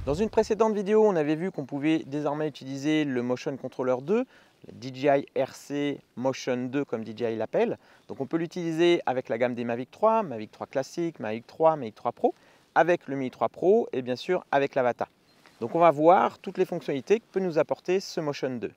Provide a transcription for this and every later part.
Dans une précédente vidéo, on avait vu qu'on pouvait désormais utiliser le Motion Controller 2, le DJI RC Motion 2 comme DJI l'appelle. Donc on peut l'utiliser avec la gamme des Mavic 3, Mavic 3 classique, Mavic 3, Mavic 3 Pro, avec le Mini 3 Pro et bien sûr avec l'Avata. Donc on va voir toutes les fonctionnalités que peut nous apporter ce Motion 2.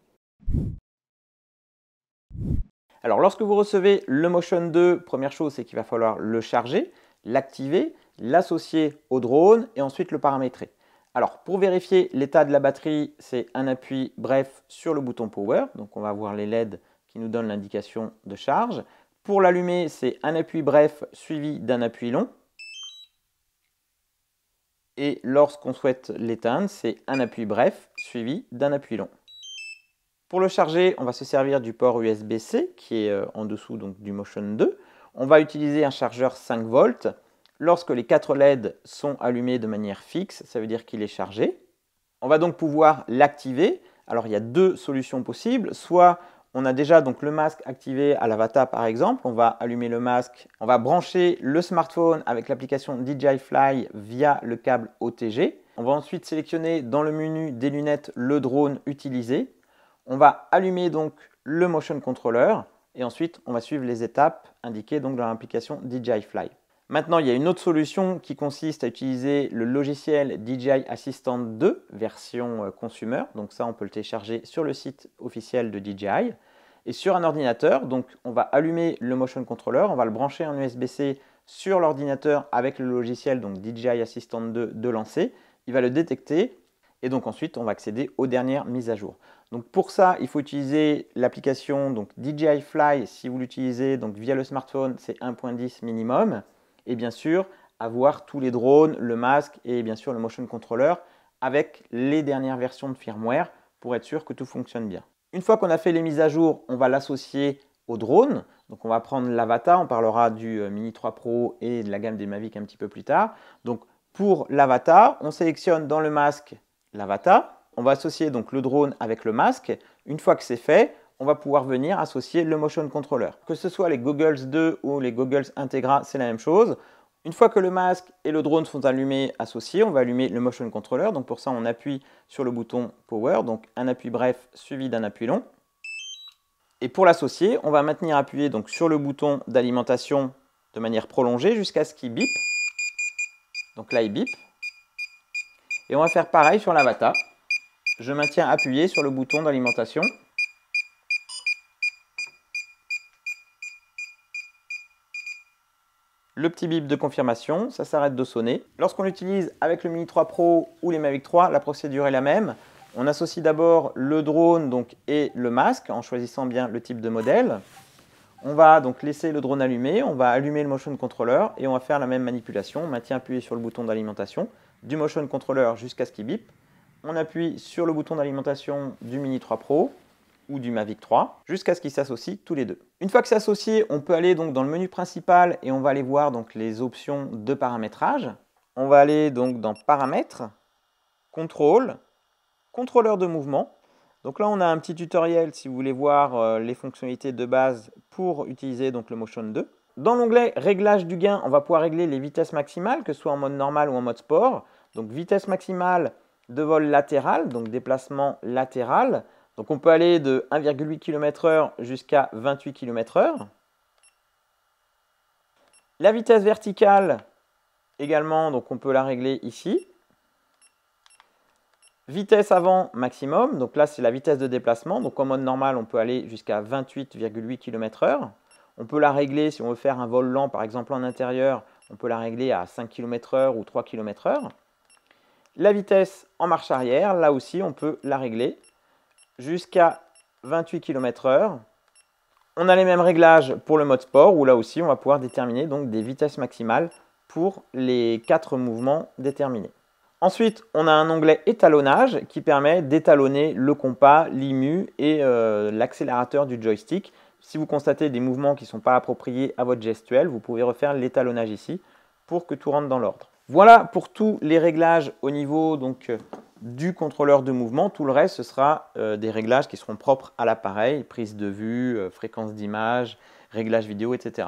Alors lorsque vous recevez le Motion 2, première chose c'est qu'il va falloir le charger, l'activer, l'associer au drone et ensuite le paramétrer. Alors pour vérifier l'état de la batterie, c'est un appui bref sur le bouton Power. Donc on va voir les LED qui nous donnent l'indication de charge. Pour l'allumer, c'est un appui bref suivi d'un appui long. Et lorsqu'on souhaite l'éteindre, c'est un appui bref suivi d'un appui long. Pour le charger, on va se servir du port USB-C qui est en dessous donc, du Motion 2. On va utiliser un chargeur 5 volts. Lorsque les 4 LED sont allumés de manière fixe, ça veut dire qu'il est chargé. On va donc pouvoir l'activer. Alors il y a deux solutions possibles. Soit on a déjà donc le masque activé à l'Avata par exemple. On va allumer le masque. On va brancher le smartphone avec l'application DJI Fly via le câble OTG. On va ensuite sélectionner dans le menu des lunettes le drone utilisé. On va allumer donc le Motion Controller et ensuite on va suivre les étapes indiquées donc dans l'application DJI Fly. Maintenant, il y a une autre solution qui consiste à utiliser le logiciel DJI Assistant 2 version consumer. Donc ça, on peut le télécharger sur le site officiel de DJI. Et sur un ordinateur, donc on va allumer le Motion Controller, on va le brancher en USB-C sur l'ordinateur avec le logiciel donc DJI Assistant 2 de lancer. Il va le détecter et donc ensuite on va accéder aux dernières mises à jour. Donc pour ça, il faut utiliser l'application donc DJI Fly. Si vous l'utilisez donc via le smartphone, c'est 1.10 minimum. Et bien sûr, avoir tous les drones, le masque et bien sûr le motion controller avec les dernières versions de firmware pour être sûr que tout fonctionne bien. Une fois qu'on a fait les mises à jour, on va l'associer au drone. Donc on va prendre l'Avata, on parlera du Mini 3 Pro et de la gamme des Mavic un petit peu plus tard. Donc pour l'Avata, on sélectionne dans le masque l'Avata. On va associer donc le drone avec le masque. Une fois que c'est fait, on va pouvoir venir associer le Motion Controller. Que ce soit les Goggles 2 ou les Goggles Integra, c'est la même chose. Une fois que le masque et le drone sont allumés, associés, on va allumer le Motion Controller. Donc pour ça, on appuie sur le bouton Power, donc un appui bref suivi d'un appui long. Et pour l'associer, on va maintenir appuyé donc sur le bouton d'alimentation de manière prolongée jusqu'à ce qu'il bip. Donc là, il bip. Et on va faire pareil sur l'Avata. Je maintiens appuyé sur le bouton d'alimentation. Le petit bip de confirmation, ça s'arrête de sonner. Lorsqu'on l'utilise avec le Mini 3 Pro ou les Mavic 3, la procédure est la même. On associe d'abord le drone donc, et le masque en choisissant bien le type de modèle. On va donc laisser le drone allumé, on va allumer le Motion Controller et on va faire la même manipulation. On maintient appuyé sur le bouton d'alimentation du Motion Controller jusqu'à ce qu'il bip. On appuie sur le bouton d'alimentation du Mini 3 Pro ou du Mavic 3 jusqu'à ce qu'ils s'associent tous les deux. Une fois que c'est associé, on peut aller donc dans le menu principal et on va aller voir donc les options de paramétrage. On va aller donc dans Paramètres, Contrôle, Contrôleur de mouvement. Donc là, on a un petit tutoriel si vous voulez voir les fonctionnalités de base pour utiliser donc le Motion 2. Dans l'onglet Réglage du gain, on va pouvoir régler les vitesses maximales, que ce soit en mode normal ou en mode sport. Donc vitesse maximale de vol latéral, donc déplacement latéral. Donc on peut aller de 1,8 km/h jusqu'à 28 km/h. La vitesse verticale également, donc on peut la régler ici. Vitesse avant maximum, donc là c'est la vitesse de déplacement. Donc en mode normal, on peut aller jusqu'à 28,8 km/h. On peut la régler si on veut faire un vol lent, par exemple en intérieur, on peut la régler à 5 km/h ou 3 km/h. La vitesse en marche arrière, là aussi on peut la régler jusqu'à 28 km/h. On a les mêmes réglages pour le mode sport où là aussi on va pouvoir déterminer donc des vitesses maximales pour les 4 mouvements déterminés. Ensuite, on a un onglet étalonnage qui permet d'étalonner le compas, l'IMU et l'accélérateur du joystick. Si vous constatez des mouvements qui ne sont pas appropriés à votre gestuelle, vous pouvez refaire l'étalonnage ici pour que tout rentre dans l'ordre. Voilà pour tous les réglages au niveau donc, du contrôleur de mouvement. Tout le reste, ce sera des réglages qui seront propres à l'appareil, prise de vue, fréquence d'image, réglage vidéo, etc.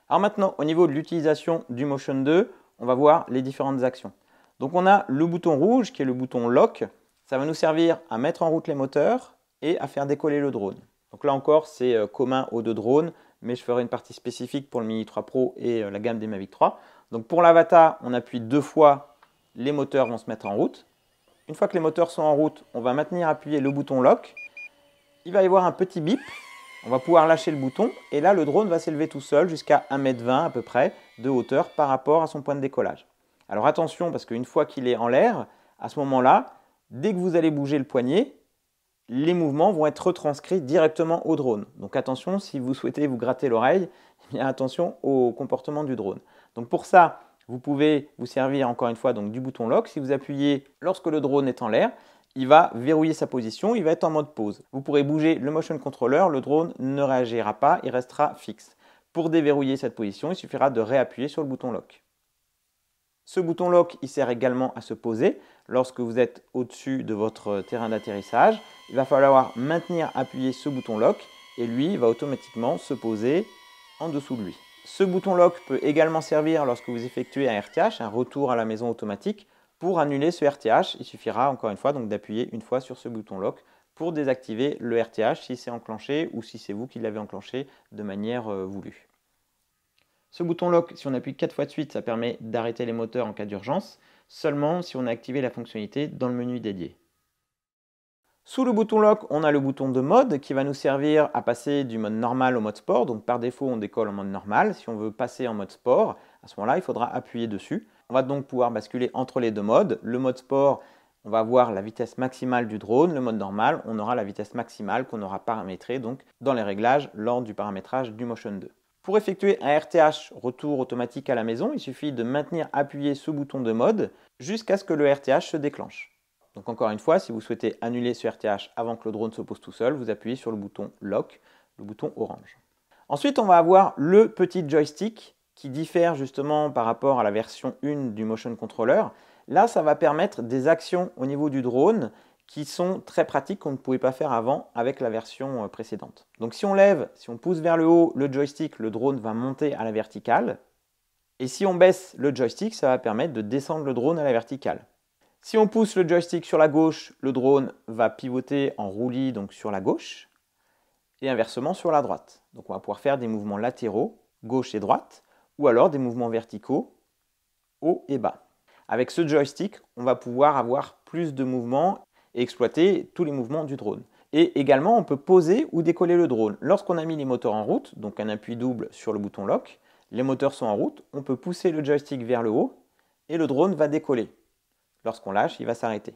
Alors maintenant, au niveau de l'utilisation du Motion 2, on va voir les différentes actions. Donc on a le bouton rouge qui est le bouton lock. Ça va nous servir à mettre en route les moteurs et à faire décoller le drone. Donc là encore, c'est commun aux deux drones, mais je ferai une partie spécifique pour le Mini 3 Pro et la gamme des Mavic 3. Donc pour l'Avata, on appuie 2 fois, les moteurs vont se mettre en route. Une fois que les moteurs sont en route, on va maintenir appuyé le bouton lock. Il va y avoir un petit bip. On va pouvoir lâcher le bouton et là, le drone va s'élever tout seul jusqu'à 1,20 m à peu près de hauteur par rapport à son point de décollage. Alors attention, parce qu'une fois qu'il est en l'air, à ce moment-là, dès que vous allez bouger le poignet, les mouvements vont être retranscrits directement au drone. Donc attention, si vous souhaitez vous gratter l'oreille, eh bien attention au comportement du drone. Donc pour ça, vous pouvez vous servir encore une fois donc, du bouton lock. Si vous appuyez lorsque le drone est en l'air, il va verrouiller sa position, il va être en mode pause. Vous pourrez bouger le motion controller, le drone ne réagira pas, il restera fixe. Pour déverrouiller cette position, il suffira de réappuyer sur le bouton lock. Ce bouton lock, il sert également à se poser. Lorsque vous êtes au-dessus de votre terrain d'atterrissage, il va falloir maintenir appuyé ce bouton lock et lui va automatiquement se poser en dessous de lui. Ce bouton lock peut également servir lorsque vous effectuez un RTH, un retour à la maison automatique. Pour annuler ce RTH, il suffira encore une fois d'appuyer une fois sur ce bouton lock pour désactiver le RTH si c'est enclenché ou si c'est vous qui l'avez enclenché de manière voulue. Ce bouton lock, si on appuie 4 fois de suite, ça permet d'arrêter les moteurs en cas d'urgence, seulement si on a activé la fonctionnalité dans le menu dédié. Sous le bouton lock, on a le bouton de mode qui va nous servir à passer du mode normal au mode sport. Donc par défaut, on décolle en mode normal. Si on veut passer en mode sport, à ce moment-là, il faudra appuyer dessus. On va donc pouvoir basculer entre les deux modes. Le mode sport, on va voir la vitesse maximale du drone. Le mode normal, on aura la vitesse maximale qu'on aura paramétrée donc, dans les réglages lors du paramétrage du Motion 2. Pour effectuer un RTH, retour automatique à la maison, il suffit de maintenir appuyé ce bouton de mode jusqu'à ce que le RTH se déclenche. Donc encore une fois, si vous souhaitez annuler ce RTH avant que le drone se pose tout seul, vous appuyez sur le bouton lock, le bouton orange. Ensuite, on va avoir le petit joystick qui diffère justement par rapport à la version 1 du Motion Controller. Là, ça va permettre des actions au niveau du drone qui sont très pratiques qu'on ne pouvait pas faire avant avec la version précédente. Donc si on lève, si on pousse vers le haut le joystick, le drone va monter à la verticale. Et si on baisse le joystick, ça va permettre de descendre le drone à la verticale. Si on pousse le joystick sur la gauche, le drone va pivoter en roulis donc sur la gauche et inversement sur la droite. Donc on va pouvoir faire des mouvements latéraux, gauche et droite, ou alors des mouvements verticaux, haut et bas. Avec ce joystick, on va pouvoir avoir plus de mouvements et exploiter tous les mouvements du drone. Et également, on peut poser ou décoller le drone. Lorsqu'on a mis les moteurs en route, donc un appui double sur le bouton lock, les moteurs sont en route, on peut pousser le joystick vers le haut et le drone va décoller. Lorsqu'on lâche, il va s'arrêter.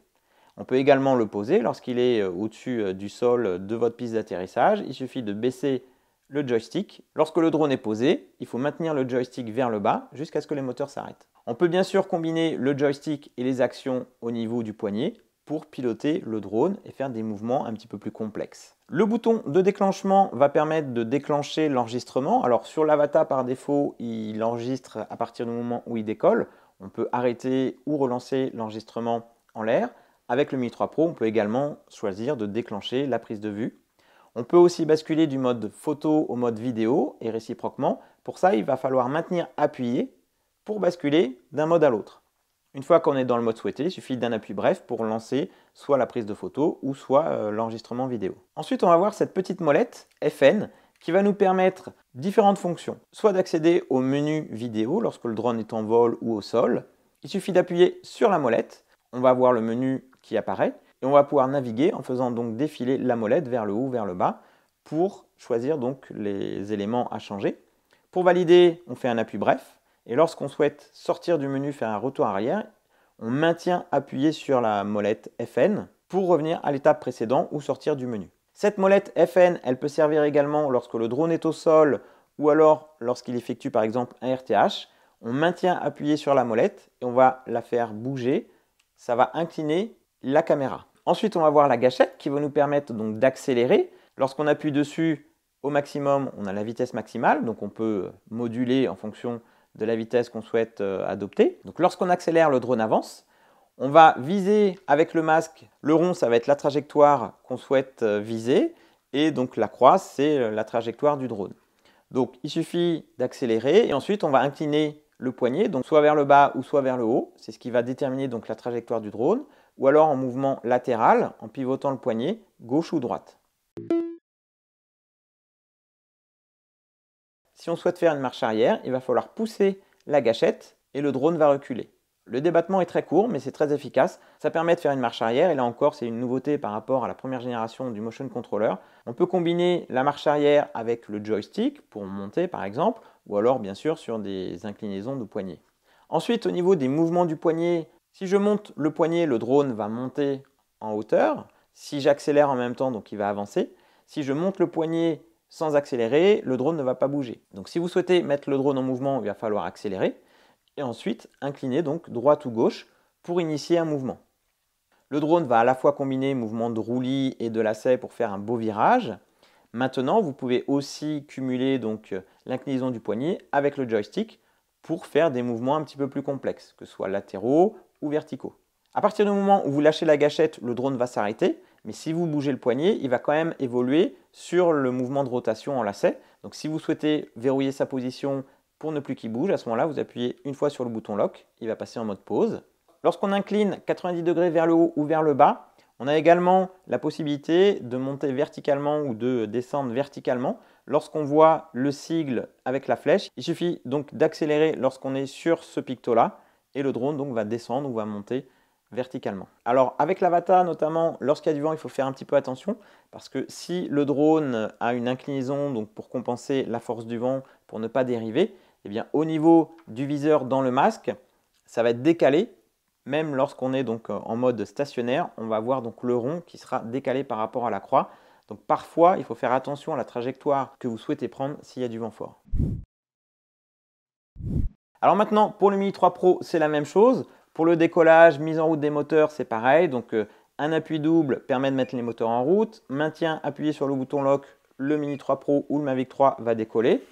On peut également le poser lorsqu'il est au-dessus du sol de votre piste d'atterrissage. Il suffit de baisser le joystick. Lorsque le drone est posé, il faut maintenir le joystick vers le bas jusqu'à ce que les moteurs s'arrêtent. On peut bien sûr combiner le joystick et les actions au niveau du poignet pour piloter le drone et faire des mouvements un petit peu plus complexes. Le bouton de déclenchement va permettre de déclencher l'enregistrement. Alors sur l'Avata par défaut, il enregistre à partir du moment où il décolle. On peut arrêter ou relancer l'enregistrement en l'air. Avec le Mini 3 Pro, on peut également choisir de déclencher la prise de vue. On peut aussi basculer du mode photo au mode vidéo et réciproquement. Pour ça, il va falloir maintenir appuyé pour basculer d'un mode à l'autre. Une fois qu'on est dans le mode souhaité, il suffit d'un appui bref pour lancer soit la prise de photo ou soit l'enregistrement vidéo. Ensuite, on va voir cette petite molette FN qui va nous permettre différentes fonctions. Soit d'accéder au menu vidéo lorsque le drone est en vol ou au sol. Il suffit d'appuyer sur la molette. On va voir le menu qui apparaît et on va pouvoir naviguer en faisant donc défiler la molette vers le haut, vers le bas pour choisir donc les éléments à changer. Pour valider, on fait un appui bref. Et lorsqu'on souhaite sortir du menu, faire un retour arrière, on maintient appuyé sur la molette FN pour revenir à l'étape précédente ou sortir du menu. Cette molette FN, elle peut servir également lorsque le drone est au sol ou alors lorsqu'il effectue par exemple un RTH. On maintient appuyé sur la molette et on va la faire bouger. Ça va incliner la caméra. Ensuite, on va voir la gâchette qui va nous permettre donc d'accélérer. Lorsqu'on appuie dessus au maximum, on a la vitesse maximale, donc on peut moduler en fonction de la vitesse qu'on souhaite adopter. Donc lorsqu'on accélère, le drone avance. On va viser avec le masque. Le rond, ça va être la trajectoire qu'on souhaite viser. Et donc la croix, c'est la trajectoire du drone. Donc il suffit d'accélérer et ensuite on va incliner le poignet, donc soit vers le bas ou soit vers le haut. C'est ce qui va déterminer donc la trajectoire du drone, ou alors en mouvement latéral, en pivotant le poignet gauche ou droite. Si on souhaite faire une marche arrière, il va falloir pousser la gâchette et le drone va reculer. Le débattement est très court, mais c'est très efficace. Ça permet de faire une marche arrière, et là encore, c'est une nouveauté par rapport à la première génération du motion controller. On peut combiner la marche arrière avec le joystick pour monter par exemple, ou alors bien sûr sur des inclinaisons de poignet. Ensuite, au niveau des mouvements du poignet, si je monte le poignet, le drone va monter en hauteur. Si j'accélère en même temps, donc il va avancer. Si je monte le poignet sans accélérer, le drone ne va pas bouger. Donc si vous souhaitez mettre le drone en mouvement, il va falloir accélérer. Et ensuite incliner donc droite ou gauche pour initier un mouvement. Le drone va à la fois combiner mouvement de roulis et de lacet pour faire un beau virage. Maintenant, vous pouvez aussi cumuler donc l'inclinaison du poignet avec le joystick pour faire des mouvements un petit peu plus complexes, que ce soit latéraux ou verticaux. À partir du moment où vous lâchez la gâchette, le drone va s'arrêter, mais si vous bougez le poignet, il va quand même évoluer sur le mouvement de rotation en lacet. Donc si vous souhaitez verrouiller sa position pour ne plus qu'il bouge, à ce moment-là, vous appuyez une fois sur le bouton lock, il va passer en mode pause. Lorsqu'on incline 90 degrés vers le haut ou vers le bas, on a également la possibilité de monter verticalement ou de descendre verticalement. Lorsqu'on voit le sigle avec la flèche, il suffit donc d'accélérer lorsqu'on est sur ce picto-là et le drone donc va descendre ou va monter verticalement. Alors avec l'Avata notamment, lorsqu'il y a du vent, il faut faire un petit peu attention parce que si le drone a une inclinaison donc pour compenser la force du vent, pour ne pas dériver, eh bien, au niveau du viseur dans le masque, ça va être décalé. Même lorsqu'on est donc en mode stationnaire, on va voir donc le rond qui sera décalé par rapport à la croix. Donc parfois, il faut faire attention à la trajectoire que vous souhaitez prendre s'il y a du vent fort. Alors maintenant, pour le Mini 3 Pro, c'est la même chose. Pour le décollage, mise en route des moteurs, c'est pareil. Donc un appui double permet de mettre les moteurs en route. Maintien appuyé sur le bouton lock, le Mini 3 Pro ou le Mavic 3 va décoller.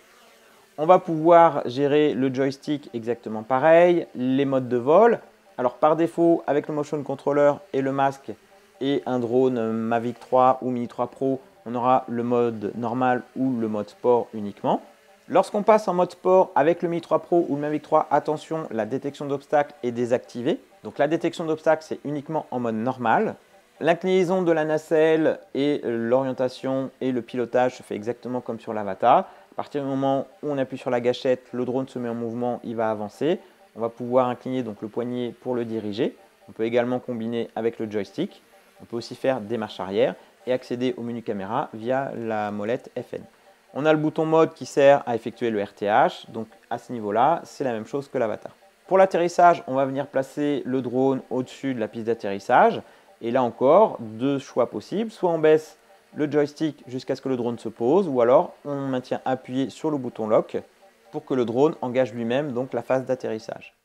On va pouvoir gérer le joystick exactement pareil, les modes de vol. Alors par défaut, avec le motion controller et le masque et un drone Mavic 3 ou Mini 3 Pro, on aura le mode normal ou le mode sport uniquement. Lorsqu'on passe en mode sport avec le Mini 3 Pro ou le Mavic 3, attention, la détection d'obstacles est désactivée. Donc la détection d'obstacles, c'est uniquement en mode normal. L'inclinaison de la nacelle et l'orientation et le pilotage se fait exactement comme sur l'Avata. À partir du moment où on appuie sur la gâchette, le drone se met en mouvement, il va avancer. On va pouvoir incliner donc le poignet pour le diriger. On peut également combiner avec le joystick. On peut aussi faire des marches arrière et accéder au menu caméra via la molette FN. On a le bouton mode qui sert à effectuer le RTH. Donc à ce niveau-là, c'est la même chose que l'Avata. Pour l'atterrissage, on va venir placer le drone au-dessus de la piste d'atterrissage. Et là encore, deux choix possibles. Soit on baisse le joystick jusqu'à ce que le drone se pose, ou alors on maintient appuyé sur le bouton lock pour que le drone engage lui-même donc la phase d'atterrissage.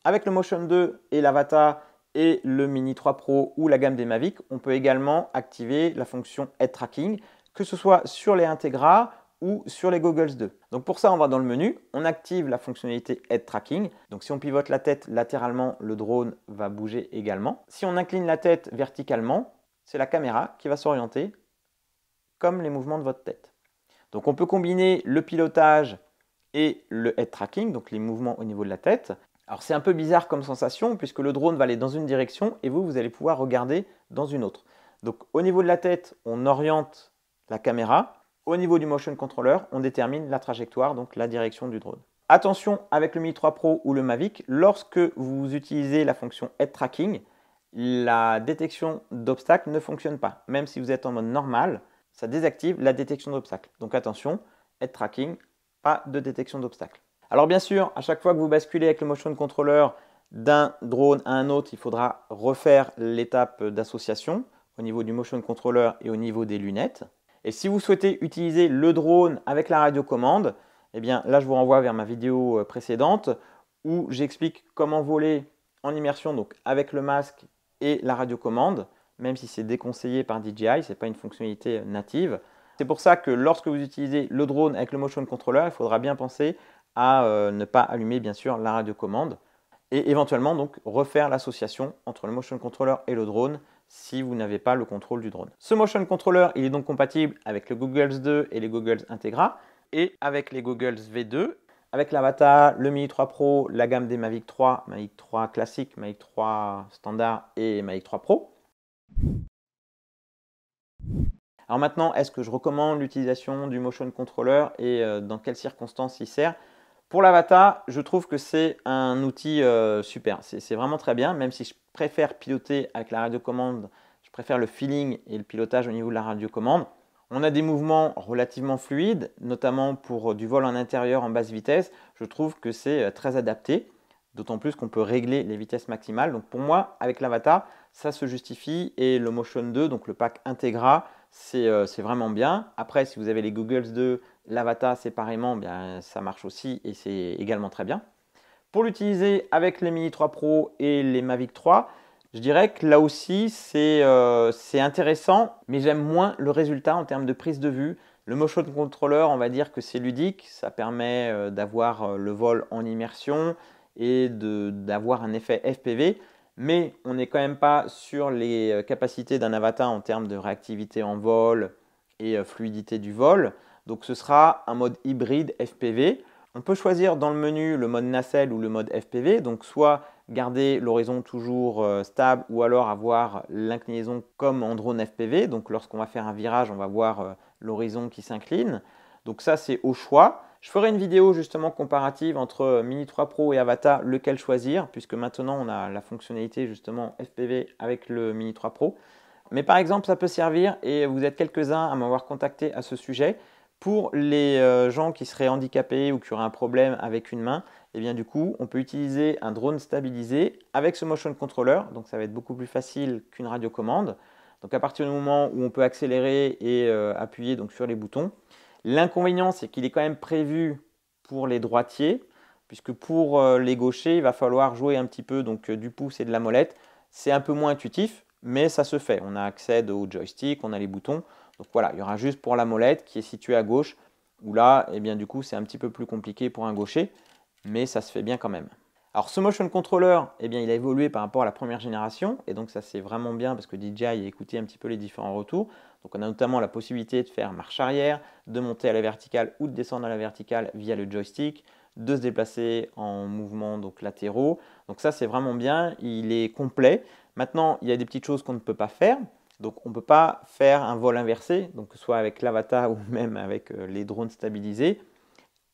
Avec le Motion 2 et l'Avata et le Mini 3 Pro ou la gamme des Mavic, on peut également activer la fonction Head Tracking, que ce soit sur les Integra ou sur les Goggles 2. Donc pour ça, on va dans le menu, on active la fonctionnalité Head Tracking. Donc si on pivote la tête latéralement, le drone va bouger également. Si on incline la tête verticalement, c'est la caméra qui va s'orienter comme les mouvements de votre tête. Donc on peut combiner le pilotage et le Head Tracking, donc les mouvements au niveau de la tête. Alors c'est un peu bizarre comme sensation puisque le drone va aller dans une direction et vous allez pouvoir regarder dans une autre. Donc au niveau de la tête, on oriente la caméra. Au niveau du motion controller, on détermine la trajectoire, donc la direction du drone. Attention avec le Mini 3 Pro ou le Mavic, lorsque vous utilisez la fonction Head Tracking, la détection d'obstacles ne fonctionne pas. Même si vous êtes en mode normal, ça désactive la détection d'obstacles. Donc attention, Head Tracking, pas de détection d'obstacles. Alors bien sûr, à chaque fois que vous basculez avec le motion controller d'un drone à un autre, il faudra refaire l'étape d'association au niveau du motion controller et au niveau des lunettes. Et si vous souhaitez utiliser le drone avec la radiocommande, eh bien là je vous renvoie vers ma vidéo précédente où j'explique comment voler en immersion donc avec le masque et la radiocommande, même si c'est déconseillé par DJI, ce n'est pas une fonctionnalité native. C'est pour ça que lorsque vous utilisez le drone avec le motion controller, il faudra bien penser à ne pas allumer bien sûr la radiocommande et éventuellement donc refaire l'association entre le motion controller et le drone si vous n'avez pas le contrôle du drone. Ce motion controller, il est donc compatible avec le Goggles 2 et les Goggles Integra. et avec les Goggles V2. Avec l'Avata, le Mini 3 Pro, la gamme des Mavic 3, Mavic 3 classique, Mavic 3 standard et Mavic 3 Pro. Alors maintenant, est-ce que je recommande l'utilisation du motion controller et dans quelles circonstances il sert? Pour l'Avata, je trouve que c'est un outil super. C'est vraiment très bien, même si je préfère piloter avec la radiocommande, je préfère le feeling et le pilotage au niveau de la radiocommande. On a des mouvements relativement fluides, notamment pour du vol en intérieur en basse vitesse. Je trouve que c'est très adapté, d'autant plus qu'on peut régler les vitesses maximales. Donc pour moi, avec l'Avata, ça se justifie et le Motion 2, donc le pack Integra, c'est vraiment bien. Après, si vous avez les Goggles 2, l'Avata séparément, bien, ça marche aussi et c'est également très bien. Pour l'utiliser avec les Mini 3 Pro et les Mavic 3, je dirais que là aussi c'est intéressant, mais j'aime moins le résultat en termes de prise de vue. Le motion controller, on va dire que c'est ludique, ça permet d'avoir le vol en immersion et d'avoir un effet FPV, mais on n'est quand même pas sur les capacités d'un Avata en termes de réactivité en vol et fluidité du vol. Donc ce sera un mode hybride FPV. On peut choisir dans le menu le mode nacelle ou le mode FPV, donc soit garder l'horizon toujours stable ou alors avoir l'inclinaison comme en drone FPV. Donc lorsqu'on va faire un virage, on va voir l'horizon qui s'incline. Donc ça, c'est au choix. Je ferai une vidéo justement comparative entre Mini 3 Pro et Avata, lequel choisir, puisque maintenant on a la fonctionnalité justement FPV avec le Mini 3 Pro. Mais par exemple, ça peut servir, et vous êtes quelques-uns à m'avoir contacté à ce sujet, pour les gens qui seraient handicapés ou qui auraient un problème avec une main. Et bien du coup, on peut utiliser un drone stabilisé avec ce motion controller, donc ça va être beaucoup plus facile qu'une radiocommande. Donc à partir du moment où on peut accélérer et appuyer donc, sur les boutons. L'inconvénient, c'est qu'il est quand même prévu pour les droitiers, puisque pour les gauchers, il va falloir jouer un petit peu donc, du pouce et de la molette. C'est un peu moins intuitif, mais ça se fait. On a accès au joystick, on a les boutons. Donc voilà, il y aura juste pour la molette qui est située à gauche, où là, eh bien, du coup, c'est un petit peu plus compliqué pour un gaucher, mais ça se fait bien quand même. Alors ce motion controller, eh bien, il a évolué par rapport à la première génération, et donc ça c'est vraiment bien parce que DJI a écouté un petit peu les différents retours. Donc on a notamment la possibilité de faire marche arrière, de monter à la verticale ou de descendre à la verticale via le joystick, de se déplacer en mouvements donc latéraux. Donc ça c'est vraiment bien, il est complet. Maintenant, il y a des petites choses qu'on ne peut pas faire. Donc on ne peut pas faire un vol inversé, donc que ce soit avec l'Avata ou même avec les drones stabilisés.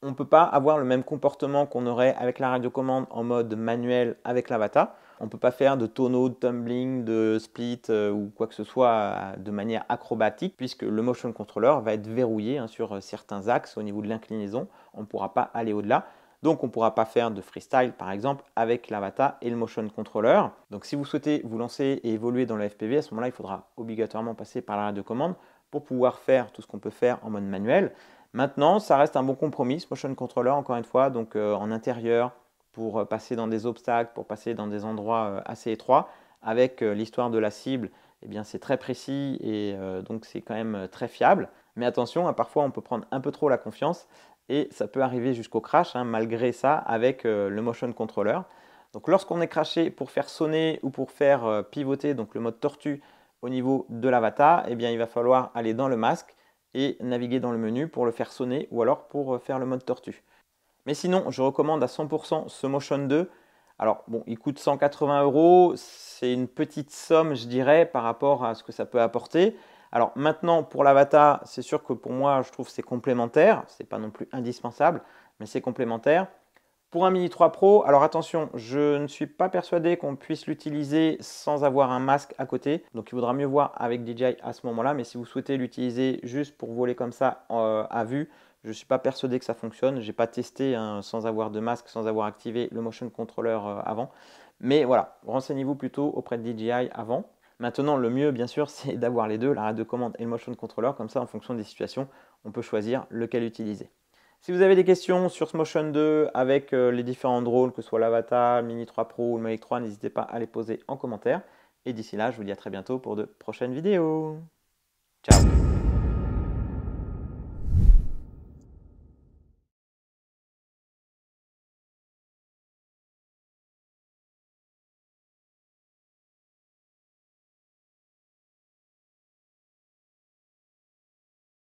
On ne peut pas avoir le même comportement qu'on aurait avec la radiocommande en mode manuel avec l'Avata. On ne peut pas faire de tonneau, de tumbling, de split ou quoi que ce soit de manière acrobatique puisque le motion controller va être verrouillé sur certains axes au niveau de l'inclinaison. On ne pourra pas aller au-delà. Donc on ne pourra pas faire de freestyle par exemple avec l'Avata et le motion controller. Donc si vous souhaitez vous lancer et évoluer dans le FPV, à ce moment-là, il faudra obligatoirement passer par la radiocommande pour pouvoir faire tout ce qu'on peut faire en mode manuel. Maintenant, ça reste un bon compromis, ce motion controller, encore une fois, donc en intérieur, pour passer dans des obstacles, pour passer dans des endroits assez étroits. Avec l'histoire de la cible, eh bien c'est très précis et donc c'est quand même très fiable. Mais attention, parfois on peut prendre un peu trop la confiance et ça peut arriver jusqu'au crash, malgré ça, avec le motion controller. Donc lorsqu'on est crashé, pour faire sonner ou pour faire pivoter, donc le mode tortue au niveau de l'avatar, eh bien il va falloir aller dans le masque et naviguer dans le menu pour le faire sonner ou alors pour faire le mode tortue. Mais sinon, je recommande à 100% ce Motion 2. Alors bon, il coûte 180 €, c'est une petite somme je dirais par rapport à ce que ça peut apporter. Alors maintenant pour l'Avata, c'est sûr que pour moi je trouve que c'est complémentaire, c'est pas non plus indispensable, mais c'est complémentaire. Pour un Mini 3 Pro, alors attention, je ne suis pas persuadé qu'on puisse l'utiliser sans avoir un masque à côté. Donc il vaudra mieux voir avec DJI à ce moment-là. Mais si vous souhaitez l'utiliser juste pour voler comme ça à vue, je ne suis pas persuadé que ça fonctionne. Je n'ai pas testé sans avoir de masque, sans avoir activé le motion controller avant. Mais voilà, renseignez-vous plutôt auprès de DJI avant. Maintenant, le mieux, bien sûr, c'est d'avoir les deux, la radiocommande et le motion controller. Comme ça, en fonction des situations, on peut choisir lequel utiliser. Si vous avez des questions sur ce Motion 2 avec les différents drones, que ce soit l'Avata, Mini 3 Pro ou le Mavic 3, n'hésitez pas à les poser en commentaire. Et d'ici là, je vous dis à très bientôt pour de prochaines vidéos. Ciao!